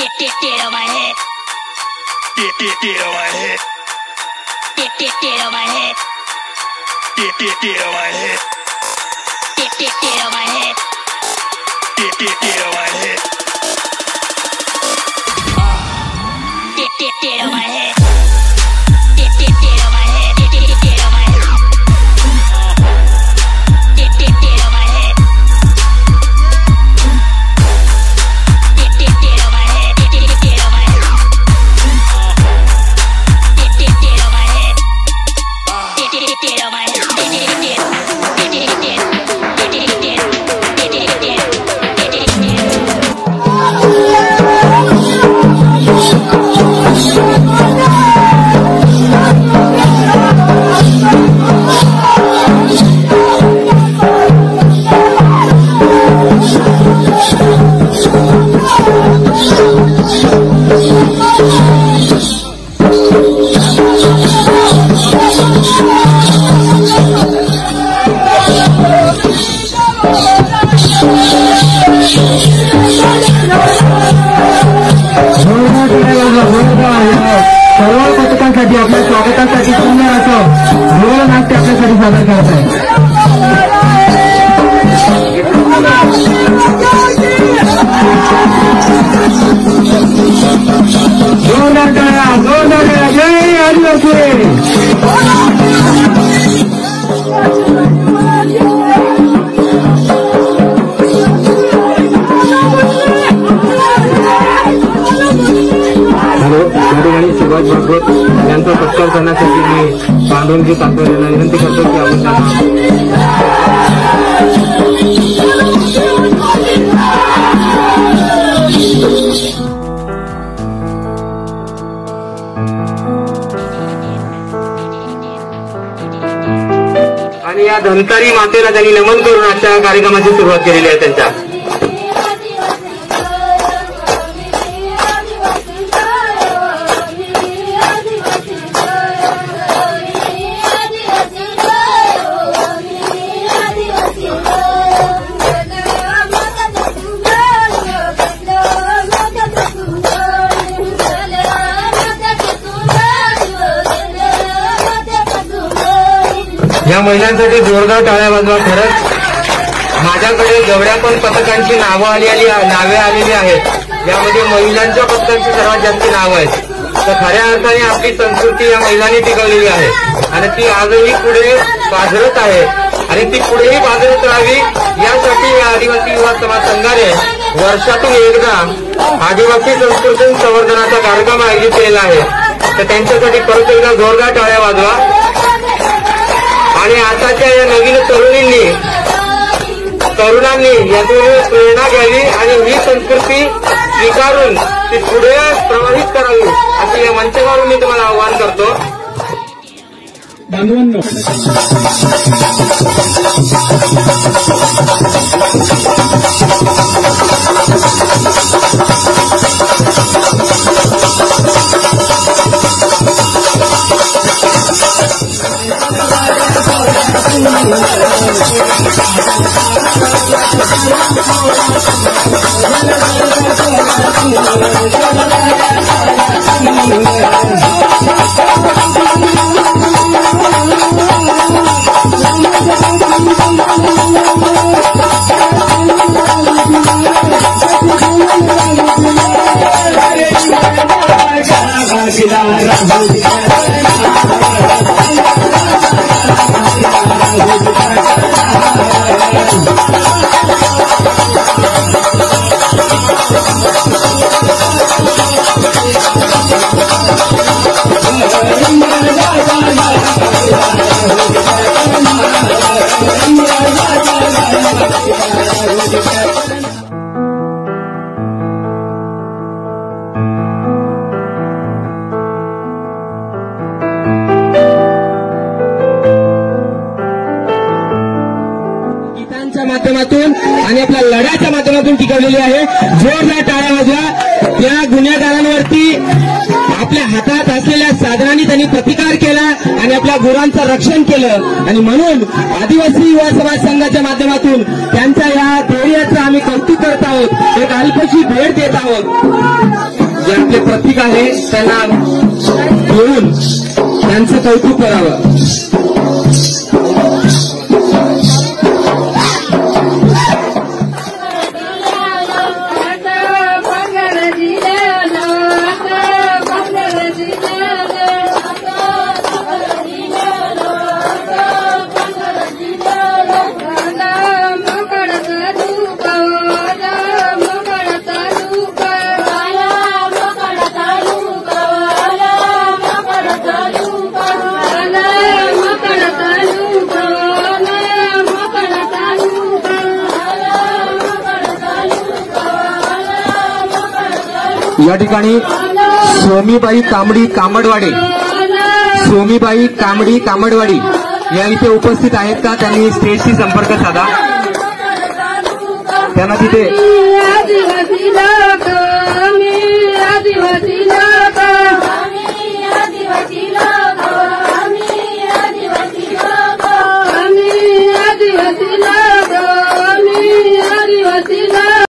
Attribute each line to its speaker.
Speaker 1: Get on my head. Get on my head. Get on my head. Get on my head. Get on my head. Get on my head. Get on my head. Get on my head. Get on my head. Get on my head.
Speaker 2: सर्व पथकांसाठी आपल्या स्वागतासाठी सुंदर असं ढोलनाट्य आपल्यासाठी सादर करत आहे। जय आदिवासी। शिवाज भागवत यांचा सत्कार करण्यासाठी मी पांडुरंगी तात्पर्याला विनंती करतो की आपण आणि या धनतारी मातेला त्यांनी नमन करून अशा कार्यक्रमाची सुरुवात केलेली आहे त्यांच्या। या महिलांसाठी जोरदार टाळ्या वाजवा। खरंच माझ्याकडे जेवढ्या पण पथकांची नावे आलेली आहेत यामध्ये महिलांच्या पथकांची सर्वात जास्त नावं आहेत। तर खऱ्या अर्थाने आपली संस्कृती या महिलांनी टिकवलेली आहे आणि ती आजही पुढे बाजरत आहे आणि ती पुढेही बाजरत राहावी यासाठी आदिवासी युवा समाज संघाने वर्षातून एकदा आदिवासी संस्कृती संवर्धनाचा कार्यक्रम आयोजित केलेला आहे। तर त्यांच्यासाठी परत एकदा जोरदार टाळ्या वाजवा आणि आताच्या या नवीन तरुणांनी यातून प्रेरणा घ्यावी आणि ही संस्कृती स्वीकारून ती पुढे प्रवाहित करावी असे या मंचावरून मी तुम्हाला आवाहन करतो। बांधवांनो माध्यमातून आणि आपल्या लढ्याच्या माध्यमातून टिकवलेली आहे। जोरदार टाळ्या वाजवा। त्या गुन्हेगारांवरती आपल्या हातात असलेल्या साधनांनी त्यांनी प्रतिकार केला आणि आपल्या गुरांचं रक्षण केलं. आणि म्हणून आदिवासी युवा समाज संघाच्या माध्यमातून त्यांच्या या धैर्याचं आम्ही कौतुक करत आहोत. एक अल्पशी भेट देत आहोत. जे आपले प्रतीक आहे त्यांना घेऊन त्यांचं कौतुक करावं. या ठिकाणी सोमीबाई कामडी कामडवाडी, सोमीबाई कामडी कामडवाडी या इथे उपस्थित आहेत का? त्यांनी स्टेजशी संपर्क साधा. त्यांना तिथे